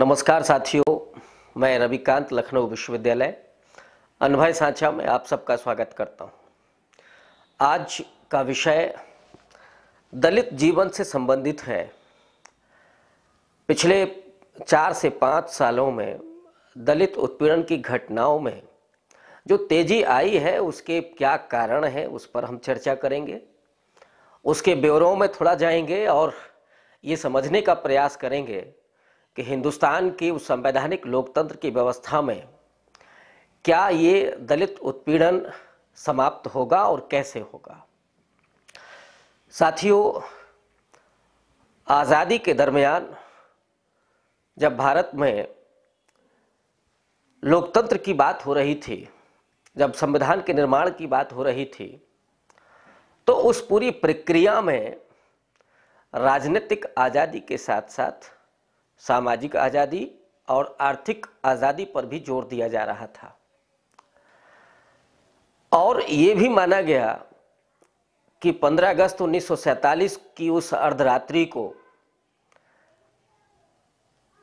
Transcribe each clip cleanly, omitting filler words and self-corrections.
नमस्कार साथियों, मैं रविकांत लखनऊ विश्वविद्यालय अनभय सांचा में आप सबका स्वागत करता हूं। आज का विषय दलित जीवन से संबंधित है। पिछले 4 से 5 सालों में दलित उत्पीड़न की घटनाओं में जो तेजी आई है उसके क्या कारण है, उस पर हम चर्चा करेंगे। उसके ब्यौरों में थोड़ा जाएंगे और ये समझने का प्रयास करेंगे कि हिंदुस्तान की उस संवैधानिक लोकतंत्र की व्यवस्था में क्या ये दलित उत्पीड़न समाप्त होगा और कैसे होगा। साथियों, आज़ादी के दरमियान जब भारत में लोकतंत्र की बात हो रही थी, जब संविधान के निर्माण की बात हो रही थी, तो उस पूरी प्रक्रिया में राजनीतिक आज़ादी के साथ साथ सामाजिक आज़ादी और आर्थिक आज़ादी पर भी जोर दिया जा रहा था। और ये भी माना गया कि 15 अगस्त 1947 की उस अर्धरात्रि को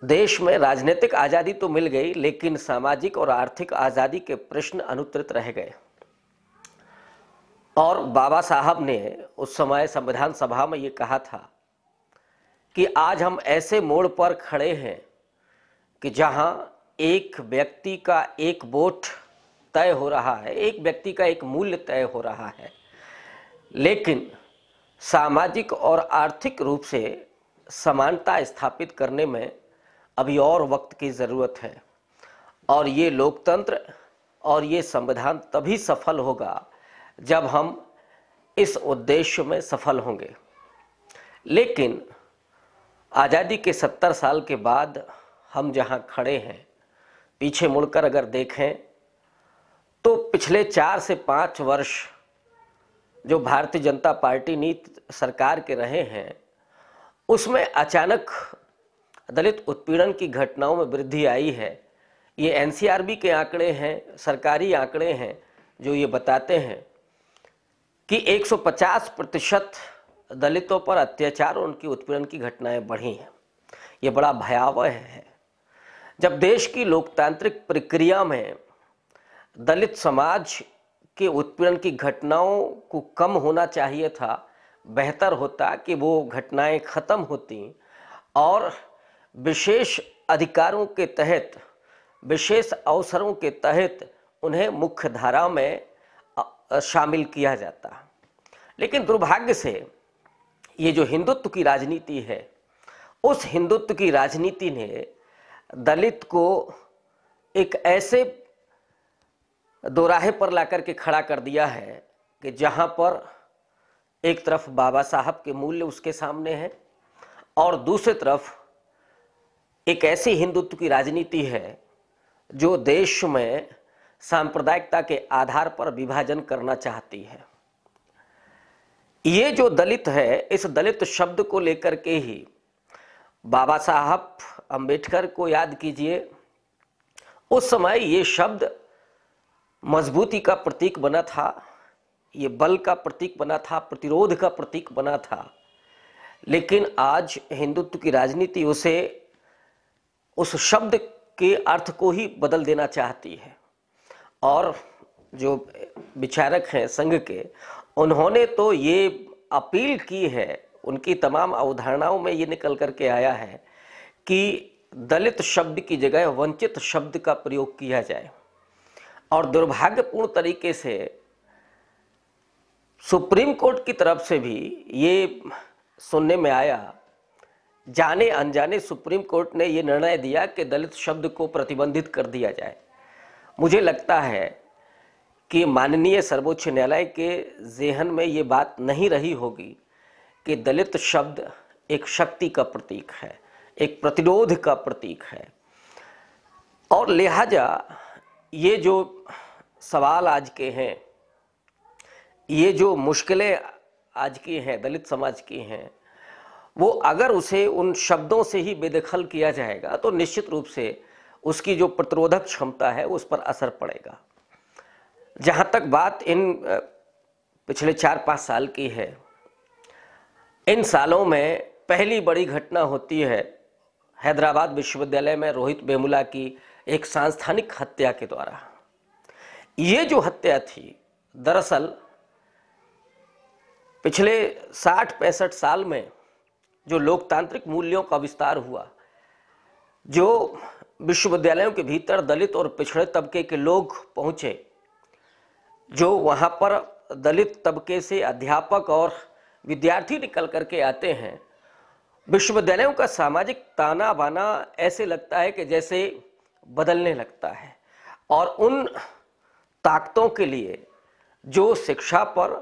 देश में राजनीतिक आज़ादी तो मिल गई, लेकिन सामाजिक और आर्थिक आज़ादी के प्रश्न अनुत्तरित रह गए। और बाबा साहब ने उस समय संविधान सभा में ये कहा था कि आज हम ऐसे मोड़ पर खड़े हैं कि जहां एक व्यक्ति का एक वोट तय हो रहा है, एक व्यक्ति का एक मूल्य तय हो रहा है, लेकिन सामाजिक और आर्थिक रूप से समानता स्थापित करने में अभी और वक्त की ज़रूरत है। और ये लोकतंत्र और ये संविधान तभी सफल होगा जब हम इस उद्देश्य में सफल होंगे। लेकिन आज़ादी के 70 साल के बाद हम जहां खड़े हैं, पीछे मुड़कर अगर देखें तो पिछले 4 से 5 वर्ष जो भारतीय जनता पार्टी नीति सरकार के रहे हैं, उसमें अचानक दलित उत्पीड़न की घटनाओं में वृद्धि आई है। ये एनसीआरबी के आंकड़े हैं, सरकारी आंकड़े हैं, जो ये बताते हैं कि 150% दलितों पर अत्याचार और उनकी उत्पीड़न की घटनाएं बढ़ी हैं। ये बड़ा भयावह है। जब देश की लोकतांत्रिक प्रक्रिया में दलित समाज के उत्पीड़न की घटनाओं को कम होना चाहिए था, बेहतर होता कि वो घटनाएं खत्म होती और विशेष अधिकारों के तहत, विशेष अवसरों के तहत उन्हें मुख्य धारा में शामिल किया जाता। लेकिन दुर्भाग्य से ये जो हिंदुत्व की राजनीति है, उस हिंदुत्व की राजनीति ने दलित को एक ऐसे दोराहे पर लाकर के खड़ा कर दिया है कि जहां पर एक तरफ बाबा साहब के मूल्य उसके सामने हैं और दूसरी तरफ एक ऐसी हिंदुत्व की राजनीति है जो देश में सांप्रदायिकता के आधार पर विभाजन करना चाहती है। ये जो दलित है, इस दलित शब्द को लेकर के ही बाबा साहब अंबेडकर को याद कीजिए। उस समय ये शब्द मजबूती का प्रतीक बना था, ये बल का प्रतीक बना था, प्रतिरोध का प्रतीक बना था। लेकिन आज हिंदुत्व की राजनीति उस शब्द के अर्थ को ही बदल देना चाहती है। और जो विचारक हैं संघ के, उन्होंने तो ये अपील की है, उनकी तमाम अवधारणाओं में ये निकल करके आया है कि दलित शब्द की जगह वंचित शब्द का प्रयोग किया जाए। और दुर्भाग्यपूर्ण तरीके से सुप्रीम कोर्ट की तरफ से भी ये सुनने में आया, जाने अनजाने सुप्रीम कोर्ट ने ये निर्णय दिया कि दलित शब्द को प्रतिबंधित कर दिया जाए। मुझे लगता है कि माननीय सर्वोच्च न्यायालय के ज़हन में ये बात नहीं रही होगी कि दलित शब्द एक शक्ति का प्रतीक है, एक प्रतिरोध का प्रतीक है। और लिहाजा ये जो सवाल आज के हैं, ये जो मुश्किलें आज की हैं, दलित समाज की हैं, वो अगर उसे उन शब्दों से ही बेदखल किया जाएगा तो निश्चित रूप से उसकी जो प्रतिरोधक क्षमता है उस पर असर पड़ेगा। जहाँ तक बात इन पिछले 4-5 साल की है, इन सालों में पहली बड़ी घटना होती है हैदराबाद विश्वविद्यालय में रोहित वेमुला की एक सांस्थानिक हत्या के द्वारा। ये जो हत्या थी, दरअसल पिछले 60-65 साल में जो लोकतांत्रिक मूल्यों का विस्तार हुआ, जो विश्वविद्यालयों के भीतर दलित और पिछड़े तबके के लोग पहुंचे, जो वहां पर दलित तबके से अध्यापक और विद्यार्थी निकल करके आते हैं, विश्वविद्यालयों का सामाजिक ताना बाना ऐसे लगता है कि जैसे बदलने लगता है। और उन ताकतों के लिए जो शिक्षा पर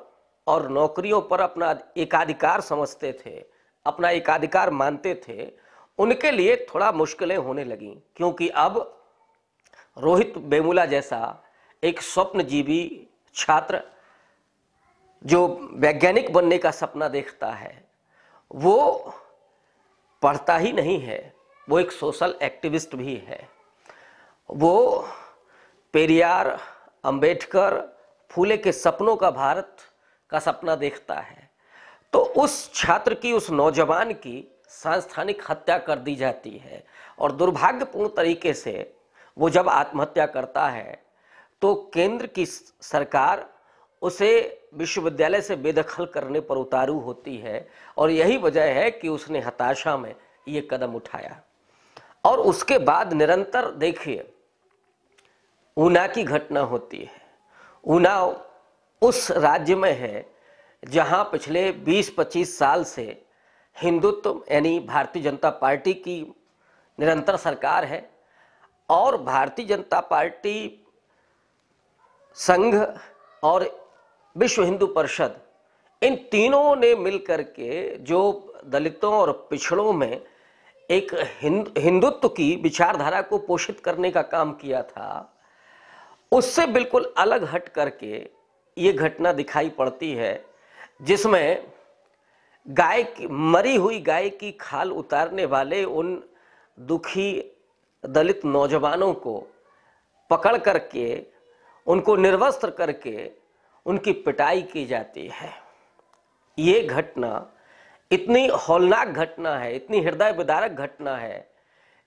और नौकरियों पर अपना एकाधिकार समझते थे, अपना एकाधिकार मानते थे, उनके लिए थोड़ा मुश्किलें होने लगीं, क्योंकि अब रोहित वेमुला जैसा एक स्वप्नजीवी छात्र जो वैज्ञानिक बनने का सपना देखता है, वो पढ़ता ही नहीं है, वो एक सोशल एक्टिविस्ट भी है। वो पेरियार, अंबेडकर, फूले के सपनों का भारत का सपना देखता है। तो उस छात्र की, उस नौजवान की सांस्थानिक हत्या कर दी जाती है। और दुर्भाग्यपूर्ण तरीके से वो जब आत्महत्या करता है तो केंद्र की सरकार उसे विश्वविद्यालय से बेदखल करने पर उतारू होती है। और यही वजह है कि उसने हताशा में ये कदम उठाया। और उसके बाद निरंतर देखिए, ऊना की घटना होती है। ऊना उस राज्य में है जहां पिछले 20-25 साल से हिंदुत्व यानी भारतीय जनता पार्टी की निरंतर सरकार है। और भारतीय जनता पार्टी, संघ और विश्व हिंदू परिषद, इन तीनों ने मिलकर के जो दलितों और पिछड़ों में एक हिंदुत्व की विचारधारा को पोषित करने का काम किया था, उससे बिल्कुल अलग हट करके ये घटना दिखाई पड़ती है, जिसमें गाय की, मरी हुई गाय की खाल उतारने वाले उन दुखी दलित नौजवानों को पकड़ करके, उनको निर्वस्त्र करके उनकी पिटाई की जाती है। ये घटना इतनी हौलनाक घटना है, इतनी हृदय विदारक घटना है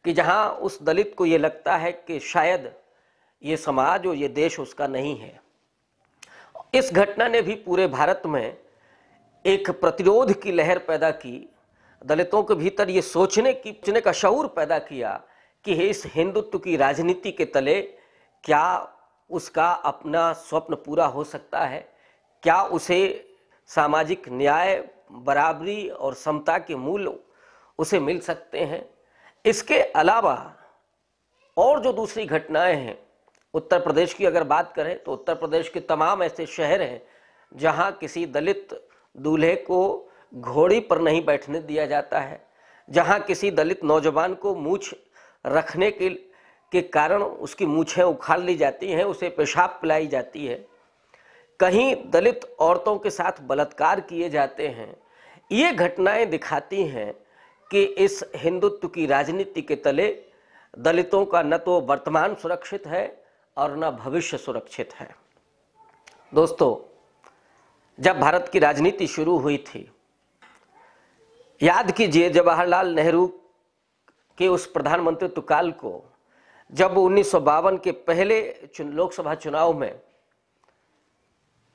कि जहां उस दलित को ये लगता है कि शायद ये समाज और ये देश उसका नहीं है। इस घटना ने भी पूरे भारत में एक प्रतिरोध की लहर पैदा की, दलितों के भीतर ये सोचने का शऊर पैदा किया कि इस हिंदुत्व की राजनीति के तले क्या उसका अपना स्वप्न पूरा हो सकता है, क्या उसे सामाजिक न्याय, बराबरी और समता के मूल्य उसे मिल सकते हैं। इसके अलावा और जो दूसरी घटनाएं हैं, उत्तर प्रदेश की अगर बात करें तो उत्तर प्रदेश के तमाम ऐसे शहर हैं जहां किसी दलित दूल्हे को घोड़ी पर नहीं बैठने दिया जाता है, जहां किसी दलित नौजवान को मूछ रखने के कारण उसकी मूछें उखाड़ ली जाती हैं, उसे पेशाब पिलाई जाती है, कहीं दलित औरतों के साथ बलात्कार किए जाते हैं। ये घटनाएं दिखाती हैं कि इस हिंदुत्व की राजनीति के तले दलितों का न तो वर्तमान सुरक्षित है और न भविष्य सुरक्षित है। दोस्तों, जब भारत की राजनीति शुरू हुई थी, याद कीजिए जवाहरलाल नेहरू के उस प्रधानमंत्रित्व काल को, जब 1952 के पहले लोकसभा चुनाव में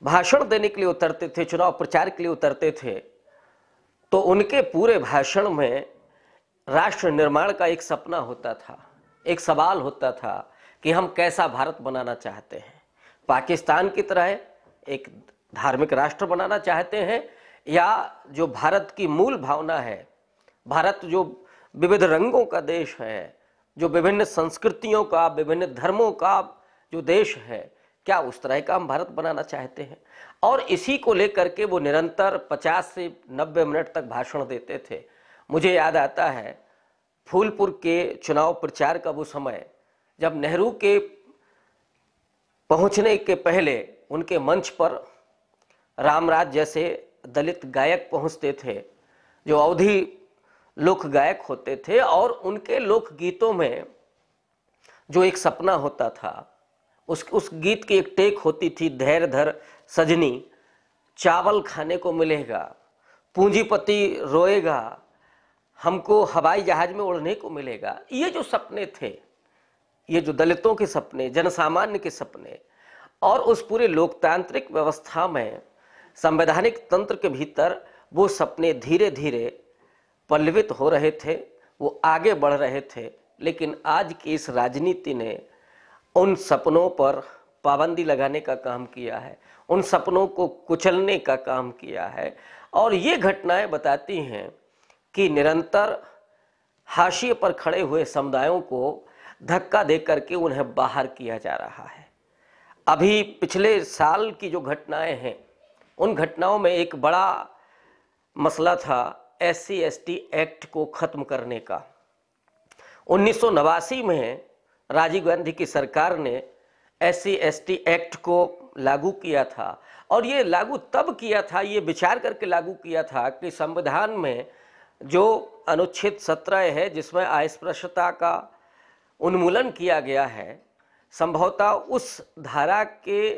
भाषण देने के लिए उतरते थे, चुनाव प्रचार के लिए उतरते थे, तो उनके पूरे भाषण में राष्ट्र निर्माण का एक सपना होता था, एक सवाल होता था कि हम कैसा भारत बनाना चाहते हैं। पाकिस्तान की तरह एक धार्मिक राष्ट्र बनाना चाहते हैं, या जो भारत की मूल भावना है, भारत जो विविध रंगों का देश है, जो विभिन्न संस्कृतियों का, विभिन्न धर्मों का जो देश है, क्या उस तरह का हम भारत बनाना चाहते हैं। और इसी को लेकर के वो निरंतर 50 से 90 मिनट तक भाषण देते थे। मुझे याद आता है फूलपुर के चुनाव प्रचार का वो समय, जब नेहरू के पहुंचने के पहले उनके मंच पर रामराज जैसे दलित गायक पहुंचते थे, जो अवधी लोक गायक होते थे, और उनके लोकगीतों में जो एक सपना होता था, उस गीत की एक टेक होती थी, धैर्य धर सजनी, चावल खाने को मिलेगा, पूंजीपति रोएगा, हमको हवाई जहाज में उड़ने को मिलेगा, ये जो सपने थे, ये जो दलितों के सपने, जनसामान्य के सपने, और उस पूरे लोकतांत्रिक व्यवस्था में संवैधानिक तंत्र के भीतर वो सपने धीरे धीरे पल्लवित हो रहे थे, वो आगे बढ़ रहे थे। लेकिन आज की इस राजनीति ने उन सपनों पर पाबंदी लगाने का काम किया है, उन सपनों को कुचलने का काम किया है। और ये घटनाएं बताती हैं कि निरंतर हाशिए पर खड़े हुए समुदायों को धक्का दे करके उन्हें बाहर किया जा रहा है। अभी पिछले साल की जो घटनाएं हैं, उन घटनाओं में एक बड़ा मसला था SC/ST एक्ट को ख़त्म करने का। 1989 में राजीव गांधी की सरकार ने SC/ST एक्ट को लागू किया था, और ये लागू तब किया था, ये विचार करके लागू किया था कि संविधान में जो अनुच्छेद 17 है, जिसमें अस्पृश्यता का उन्मूलन किया गया है, संभवतः उस धारा के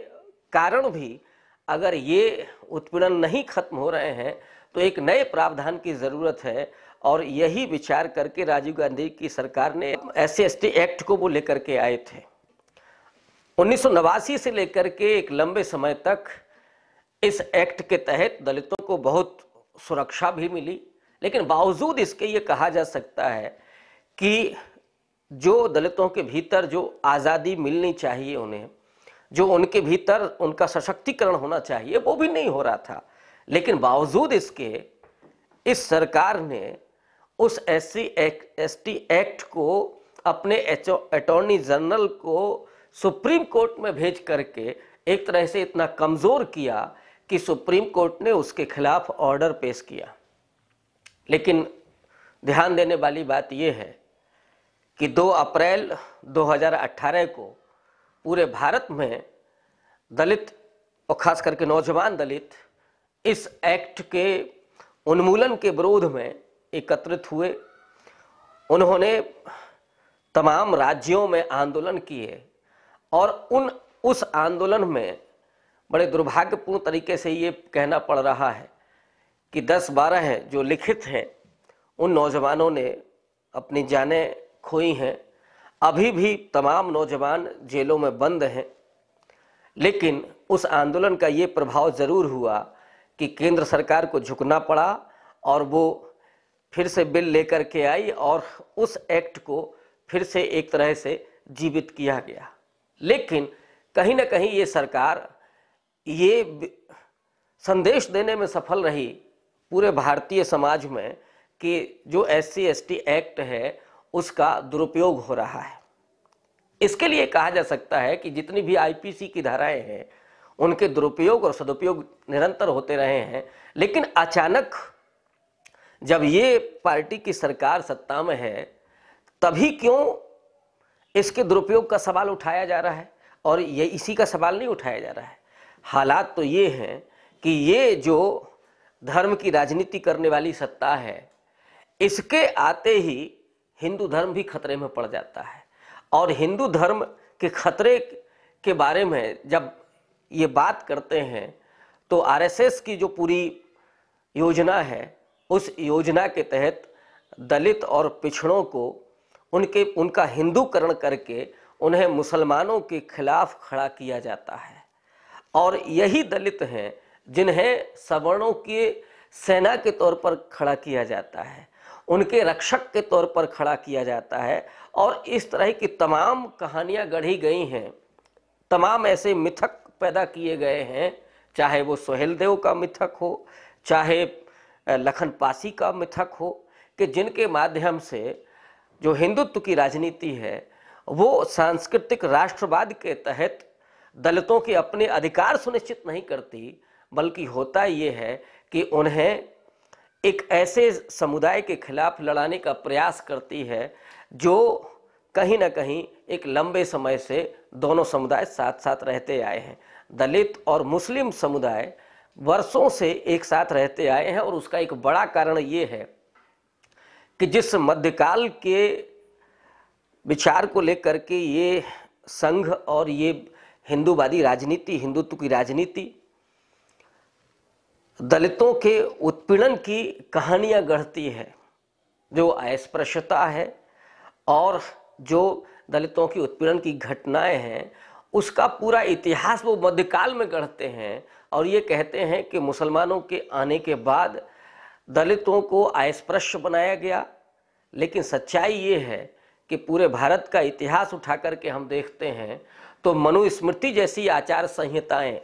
कारण भी अगर ये उत्पीड़न नहीं खत्म हो रहे हैं तो एक नए प्रावधान की ज़रूरत है। और यही विचार करके राजीव गांधी की सरकार ने SC/ST एक्ट को वो लेकर के आए थे। 1989 से लेकर के एक लंबे समय तक इस एक्ट के तहत दलितों को बहुत सुरक्षा भी मिली, लेकिन बावजूद इसके ये कहा जा सकता है कि जो दलितों के भीतर जो आज़ादी मिलनी चाहिए उन्हें, जो उनके भीतर उनका सशक्तिकरण होना चाहिए, वो भी नहीं हो रहा था। लेकिन बावजूद इसके इस सरकार ने उस SC/ST एक्ट को अपने अटॉर्नी जनरल को सुप्रीम कोर्ट में भेज करके एक तरह से इतना कमज़ोर किया कि सुप्रीम कोर्ट ने उसके खिलाफ ऑर्डर पेश किया। लेकिन ध्यान देने वाली बात यह है कि 2 अप्रैल 2018 को पूरे भारत में दलित और खास करके नौजवान दलित इस एक्ट के उन्मूलन के विरोध में एकत्रित हुए। उन्होंने तमाम राज्यों में आंदोलन किए, और उस आंदोलन में बड़े दुर्भाग्यपूर्ण तरीके से ये कहना पड़ रहा है कि 10-12 हैं जो लिखित हैं, उन नौजवानों ने अपनी जानें खोई हैं। अभी भी तमाम नौजवान जेलों में बंद हैं। लेकिन उस आंदोलन का ये प्रभाव ज़रूर हुआ कि केंद्र सरकार को झुकना पड़ा, और वो फिर से बिल लेकर के आई और उस एक्ट को फिर से एक तरह से जीवित किया गया। लेकिन कहीं ना कहीं ये सरकार ये संदेश देने में सफल रही पूरे भारतीय समाज में कि जो SC/ST एक्ट है उसका दुरुपयोग हो रहा है। इसके लिए कहा जा सकता है कि जितनी भी IPC की धाराएं हैं उनके दुरुपयोग और सदुपयोग निरंतर होते रहे हैं। लेकिन अचानक जब ये पार्टी की सरकार सत्ता में है, तभी क्यों इसके दुरुपयोग का सवाल उठाया जा रहा है? और ये इसी का सवाल नहीं उठाया जा रहा है। हालात तो ये हैं कि ये जो धर्म की राजनीति करने वाली सत्ता है, इसके आते ही हिंदू धर्म भी खतरे में पड़ जाता है। और हिंदू धर्म के खतरे के बारे में जब ये बात करते हैं तो RSS की जो पूरी योजना है, उस योजना के तहत दलित और पिछड़ों को उनका हिंदूकरण करके उन्हें मुसलमानों के खिलाफ खड़ा किया जाता है। और यही दलित हैं जिन्हें सवर्णों के सेना के तौर पर खड़ा किया जाता है, उनके रक्षक के तौर पर खड़ा किया जाता है। और इस तरह की तमाम कहानियाँ गढ़ी गई हैं, तमाम ऐसे मिथक पैदा किए गए हैं, चाहे वो सोहेलदेव का मिथक हो, चाहे लखन पासी का मिथक हो, कि जिनके माध्यम से जो हिंदुत्व की राजनीति है वो सांस्कृतिक राष्ट्रवाद के तहत दलितों के अपने अधिकार सुनिश्चित नहीं करती, बल्कि होता ये है कि उन्हें एक ऐसे समुदाय के खिलाफ लड़ाने का प्रयास करती है जो कहीं ना कहीं एक लंबे समय से दोनों समुदाय साथ साथ रहते आए हैं। दलित और मुस्लिम समुदाय वर्षों से एक साथ रहते आए हैं, और उसका एक बड़ा कारण ये है कि जिस मध्यकाल के विचार को लेकर के ये संघ और ये हिंदूवादी राजनीति, हिंदुत्व की राजनीति दलितों के उत्पीड़न की कहानियां गढ़ती है, जो अस्पृश्यता है और जो दलितों की उत्पीड़न की घटनाएं हैं, उसका पूरा इतिहास वो मध्यकाल में गढ़ते हैं और ये कहते हैं कि मुसलमानों के आने के बाद दलितों को अस्पृश्य बनाया गया। लेकिन सच्चाई ये है कि पूरे भारत का इतिहास उठा करके हम देखते हैं तो मनुस्मृति जैसी आचार संहिताएं,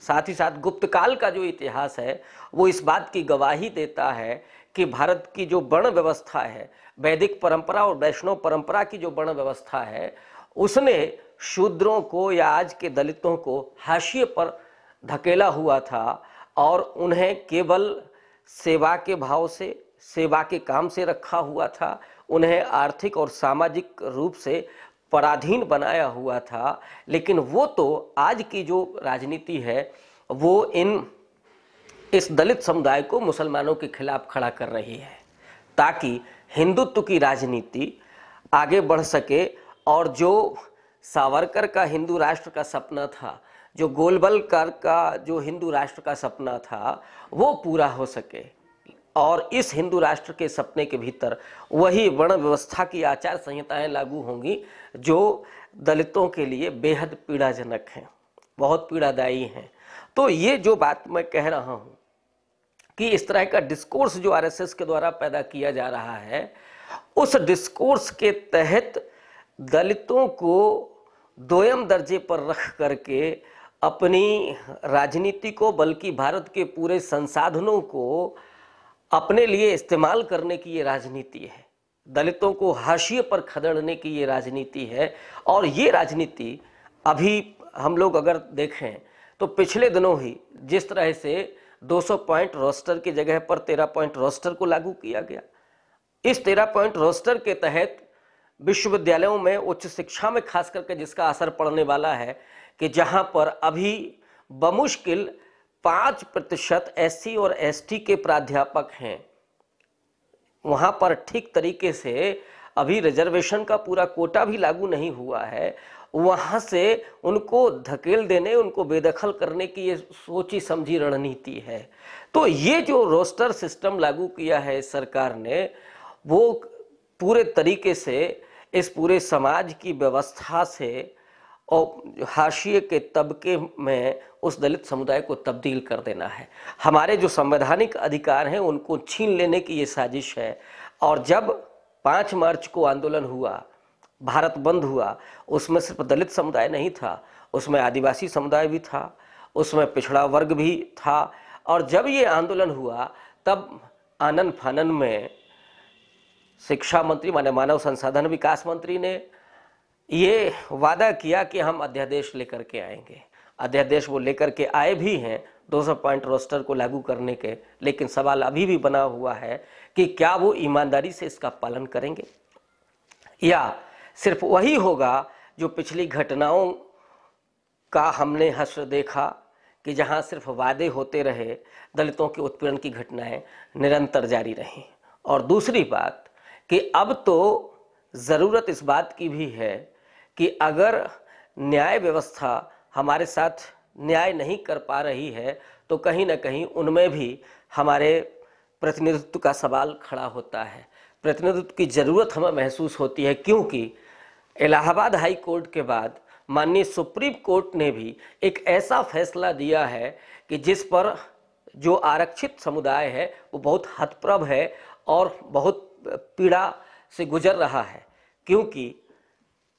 साथ ही साथ गुप्त काल का जो इतिहास है वो इस बात की गवाही देता है कि भारत की जो वर्ण व्यवस्था है, वैदिक परंपरा और वैष्णव परंपरा की जो वर्ण व्यवस्था है, उसने शूद्रों को या आज के दलितों को हाशिए पर धकेला हुआ था और उन्हें केवल सेवा के भाव से, सेवा के काम से रखा हुआ था, उन्हें आर्थिक और सामाजिक रूप से पराधीन बनाया हुआ था। लेकिन वो तो आज की जो राजनीति है वो इस दलित समुदाय को मुसलमानों के खिलाफ खड़ा कर रही है ताकि हिंदुत्व की राजनीति आगे बढ़ सके और जो सावरकर का हिंदू राष्ट्र का सपना था, जो गोलवलकर का जो हिंदू राष्ट्र का सपना था, वो पूरा हो सके। और इस हिंदू राष्ट्र के सपने के भीतर वही वर्ण व्यवस्था की आचार संहिताएं लागू होंगी जो दलितों के लिए बेहद पीड़ाजनक हैं, बहुत पीड़ादायी हैं। तो ये जो बात मैं कह रहा हूँ कि इस तरह का डिस्कोर्स जो आरएसएस के द्वारा पैदा किया जा रहा है, उस डिस्कोर्स के तहत दलितों को दोयम दर्जे पर रख करके अपनी राजनीति को, बल्कि भारत के पूरे संसाधनों को अपने लिए इस्तेमाल करने की ये राजनीति है। दलितों को हाशिए पर खदेड़ने की ये राजनीति है। और ये राजनीति अभी हम लोग अगर देखें तो पिछले दिनों ही जिस तरह से 200 पॉइंट रोस्टर की जगह पर 13 पॉइंट रोस्टर को लागू किया गया, इस 13 पॉइंट रोस्टर के तहत विश्वविद्यालयों में, उच्च शिक्षा में खास करके जिसका असर पड़ने वाला है कि जहां पर अभी बमुश्किल 5% एससी और एसटी के प्राध्यापक हैं, वहां पर ठीक तरीके से अभी रिजर्वेशन का पूरा कोटा भी लागू नहीं हुआ है। वहां से उनको धकेल देने, उनको बेदखल करने की ये सोची समझी रणनीति है। तो ये जो रोस्टर सिस्टम लागू किया है सरकार ने, वो पूरे तरीके से इस पूरे समाज की व्यवस्था से और हाशिए के तबके में उस दलित समुदाय को तब्दील कर देना है। हमारे जो संवैधानिक अधिकार हैं उनको छीन लेने की ये साजिश है। और जब 5 मार्च को आंदोलन हुआ, भारत बंद हुआ, उसमें सिर्फ दलित समुदाय नहीं था, उसमें आदिवासी समुदाय भी था, उसमें पिछड़ा वर्ग भी था। और जब ये आंदोलन हुआ तब आनन फानन में शिक्षा मंत्री माने मानव संसाधन विकास मंत्री ने ये वादा किया कि हम अध्यादेश लेकर के आएंगे। अध्यादेश वो लेकर के आए भी हैं 200 पॉइंट रोस्टर को लागू करने के। लेकिन सवाल अभी भी बना हुआ है कि क्या वो ईमानदारी से इसका पालन करेंगे या सिर्फ वही होगा जो पिछली घटनाओं का हमने हश्र देखा कि जहां सिर्फ वादे होते रहे, दलितों के उत्पीड़न की घटनाएं निरंतर जारी रहीं। और दूसरी बात कि अब तो ज़रूरत इस बात की भी है कि अगर न्याय व्यवस्था हमारे साथ न्याय नहीं कर पा रही है तो कहीं ना कहीं उनमें भी हमारे प्रतिनिधित्व का सवाल खड़ा होता है। प्रतिनिधित्व की ज़रूरत हमें महसूस होती है, क्योंकि इलाहाबाद हाई कोर्ट के बाद माननीय सुप्रीम कोर्ट ने भी एक ऐसा फैसला दिया है कि जिस पर जो आरक्षित समुदाय है वो बहुत हतप्रभ है और बहुत पीड़ा से गुजर रहा है। क्योंकि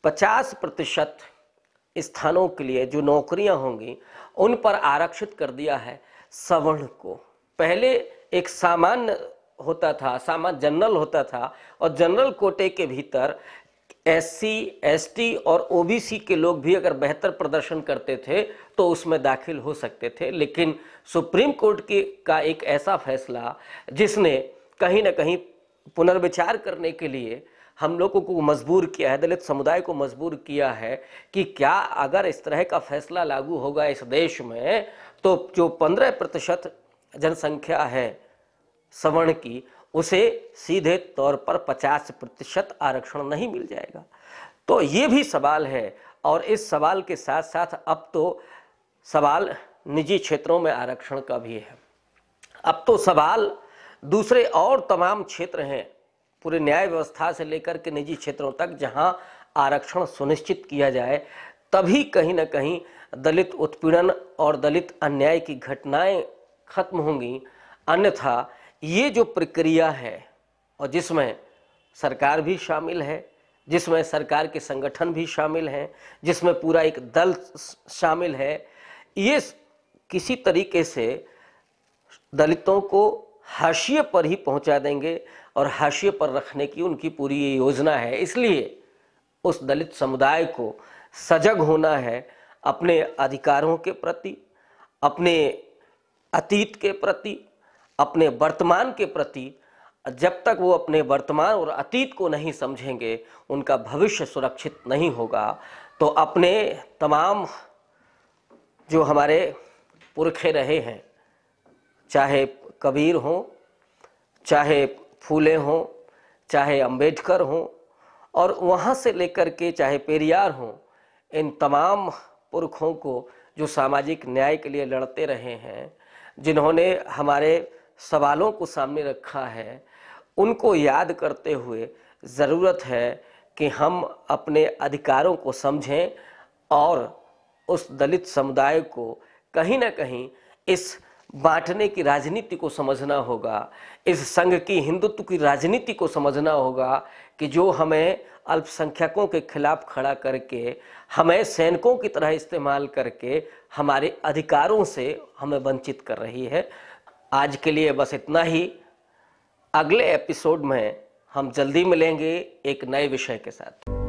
50% स्थानों के लिए जो नौकरियां होंगी उन पर आरक्षित कर दिया है सवर्ण को। पहले एक सामान्य होता था, सामान्य जनरल होता था, और जनरल कोटे के भीतर एससी, एसटी और ओबीसी के लोग भी अगर बेहतर प्रदर्शन करते थे तो उसमें दाखिल हो सकते थे। लेकिन सुप्रीम कोर्ट का एक ऐसा फैसला जिसने कहीं ना कहीं पुनर्विचार करने के लिए हम लोगों को मजबूर किया है, दलित समुदाय को मजबूर किया है कि क्या अगर इस तरह का फैसला लागू होगा इस देश में तो जो 15% जनसंख्या है सवर्ण की, उसे सीधे तौर पर 50% आरक्षण नहीं मिल जाएगा। तो ये भी सवाल है। और इस सवाल के साथ साथ अब तो सवाल निजी क्षेत्रों में आरक्षण का भी है। अब तो सवाल दूसरे और तमाम क्षेत्र हैं पूरे न्याय व्यवस्था से लेकर के निजी क्षेत्रों तक जहां आरक्षण सुनिश्चित किया जाए, तभी कहीं ना कहीं दलित उत्पीड़न और दलित अन्याय की घटनाएं खत्म होंगी। अन्यथा ये जो प्रक्रिया है, और जिसमें सरकार भी शामिल है, जिसमें सरकार के संगठन भी शामिल हैं, जिसमें पूरा एक दल शामिल है, ये किसी तरीके से दलितों को हाशिए पर ही पहुंचा देंगे और हाशिए पर रखने की उनकी पूरी ये योजना है। इसलिए उस दलित समुदाय को सजग होना है अपने अधिकारों के प्रति, अपने अतीत के प्रति, अपने वर्तमान के प्रति। जब तक वो अपने वर्तमान और अतीत को नहीं समझेंगे, उनका भविष्य सुरक्षित नहीं होगा। तो अपने तमाम जो हमारे पुरखे रहे हैं, चाहे कबीर हों, चाहे फूले हों, चाहे अंबेडकर हों, और वहाँ से लेकर के चाहे पेरियार हों, इन तमाम पुरखों को जो सामाजिक न्याय के लिए लड़ते रहे हैं, जिन्होंने हमारे सवालों को सामने रखा है, उनको याद करते हुए ज़रूरत है कि हम अपने अधिकारों को समझें और उस दलित समुदाय को कहीं ना कहीं इस बांटने की राजनीति को समझना होगा, इस संघ की हिंदुत्व की राजनीति को समझना होगा कि जो हमें अल्पसंख्यकों के खिलाफ खड़ा करके, हमें सैनिकों की तरह इस्तेमाल करके हमारे अधिकारों से हमें वंचित कर रही है। आज के लिए बस इतना ही। अगले एपिसोड में हम जल्दी मिलेंगे एक नए विषय के साथ।